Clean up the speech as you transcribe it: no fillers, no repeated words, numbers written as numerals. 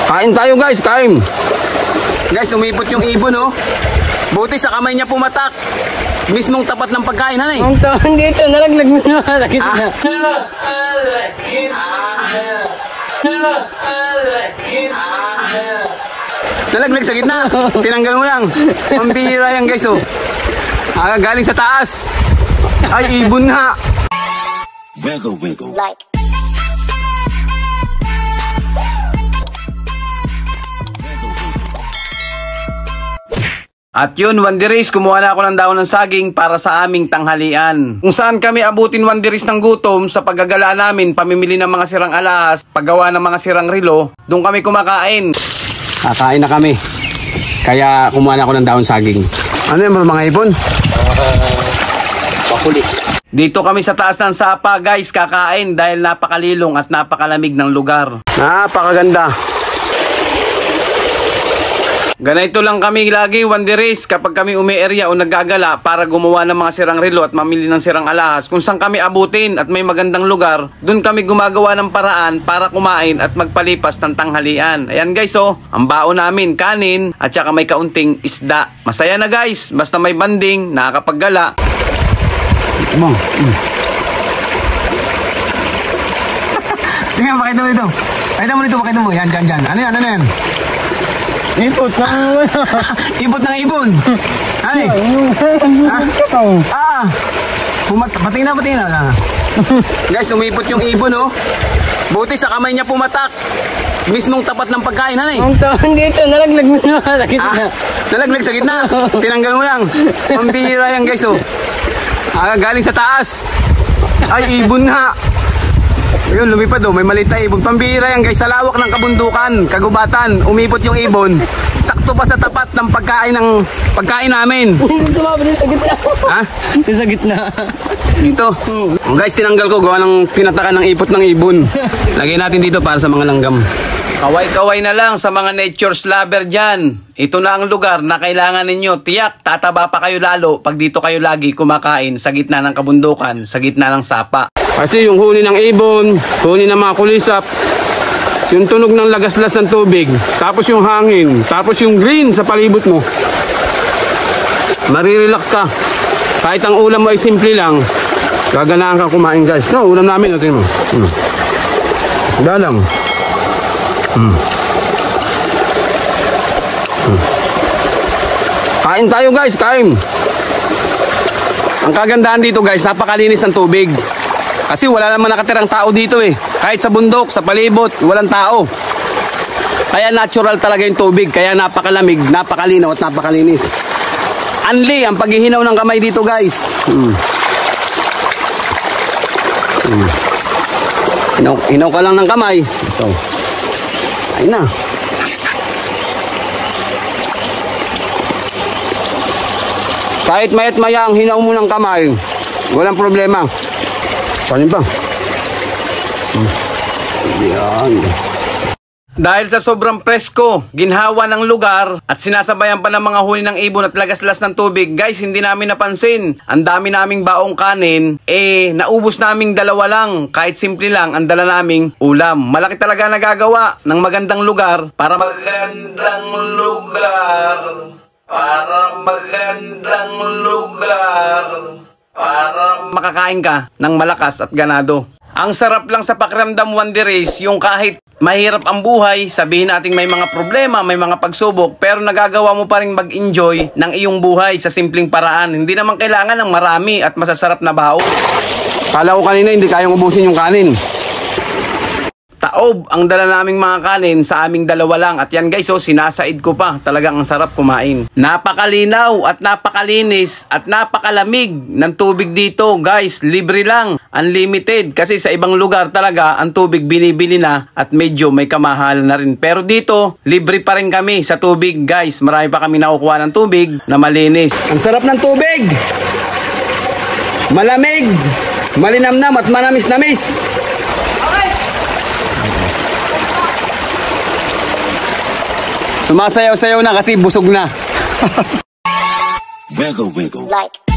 Kain tayo guys, kain. Guys, umipot yung ibon oh. Buti sa kamay niya pumatak. Mismong tapat ng pagkain, hanay. Ang taon dito, nalaglag mo na. Lagit na. Nalaglag sa gitna. Tinanggal mo lang. Pambihira yan guys oh. Galing sa taas. Ay, ibon nga. Wiggle, wiggle. Like. At yun, Wanderis, kumuha na ako ng daon ng saging para sa aming tanghalian. Kung saan kami abutin, Wanderis, ng gutom sa paggagala namin, pamimili ng mga sirang alas, paggawa ng mga sirang rilo, doon kami kumakain. Kakain na kami. Kaya kumuha na ako ng daon saging. Ano yan mga ibon? Pakuli. Dito kami sa taas ng sapa, guys, kakain dahil napakalilong at napakalamig ng lugar. Napakaganda. Ganito lang kami lagi, Wanderis, kapag kami umi-area o naggagala para gumawa ng mga sirang relo at mamili ng sirang alahas. Kung saan kami abutin at may magandang lugar, dun kami gumagawa ng paraan para kumain at magpalipas ng tanghalian. Ayan guys oh, ang baon namin, kanin at saka may kaunting isda. Masaya na guys, basta may banding, nakakapaggala. Tingnan, makita mo ito. Makita mo. Yan. Ano yan? Ipot sa Ibot ng ibon. Ay. Patingin na. Guys, umipot yung ibon oh. Buti sa kamay niya pumatak. Mismong tapat ng pagkain, hanay. Ang taon dito, nalaglag mo na. Lagit na. Nalaglag sa gitna. Tinanggal mo lang. Pambihira yan guys oh. Galing sa taas. Ay, ibon nga. Ayun, lumipad oh, may maliit na ibon. Pambihira yan guys, sa lawak ng kabundukan, kagubatan, umipot yung ibon. Sakto pa sa tapat ng pagkain namin. Tumabot sa gitna. Ha? Sa gitna. Dito. Guys, tinanggal ko, gawa ng pinatakan ng ipot ng ibon. Lagyan natin dito para sa mga langgam. Kaway-kaway na lang sa mga nature's lover dyan. Ito na ang lugar na kailangan ninyo. Tiyak, tataba pa kayo lalo pag dito kayo lagi kumakain sa gitna ng kabundukan, sa gitna ng sapa. Kasi yung huni ng ibon, huni ng mga kulisap, yung tunog ng lagaslas ng tubig, tapos yung hangin, tapos yung green sa palibot mo. Marirelax ka. Kahit ang ulam mo ay simple lang, gaganahan ka kumain guys. No, ulam namin, natin mo. Dalang. Kain tayo guys, kain. Ang kagandahan dito guys, napakalinis ng tubig. Kasi wala naman nakatirang tao dito eh. Kahit sa bundok, sa palibot, walang tao. Kaya natural talaga yung tubig. Kaya napakalamig, napakalinaw at napakalinis. Anli ang paghihinaw ng kamay dito guys. Hinaw ka lang ng kamay. So, ayun na. Kahit mayat maya ang hinaw mo ng kamay, walang problema. Panin pa. Yan. Dahil sa sobrang presko, ginhawa ng lugar at sinasabayan pa ng mga huni ng ibon at lagaslas ng tubig, guys, hindi namin napansin. Ang dami naming baong kanin, naubos naming dalawa lang. Kahit simple lang, ang dala naming ulam. Malaki talaga nagagawa ng magandang lugar para makakain ka ng malakas at ganado. Ang sarap lang sa pakiramdam, Wanderis, yung kahit mahirap ang buhay, sabihin natin may mga problema, may mga pagsubok, pero nagagawa mo pa rin mag-enjoy ng iyong buhay sa simpleng paraan. Hindi naman kailangan ng marami at masasarap na bao. Kala ko kanina hindi kayang ubusin yung kanin. Taob ang dala naming mga kanin, sa aming dalawa lang. At yan guys, sinasaid ko pa. Talagang ang sarap kumain. Napakalinaw at napakalinis at napakalamig ng tubig dito guys. Libre lang, unlimited. Kasi sa ibang lugar talaga ang tubig binibili na at medyo may kamahalan na rin. Pero dito, libre pa rin kami sa tubig guys. Marami pa kami nakukuha ng tubig na malinis. Ang sarap ng tubig! Malamig, malinamnam at manamis-namis. Sumasayaw-sayaw na kasi busog na. Wiggle, wiggle. Like.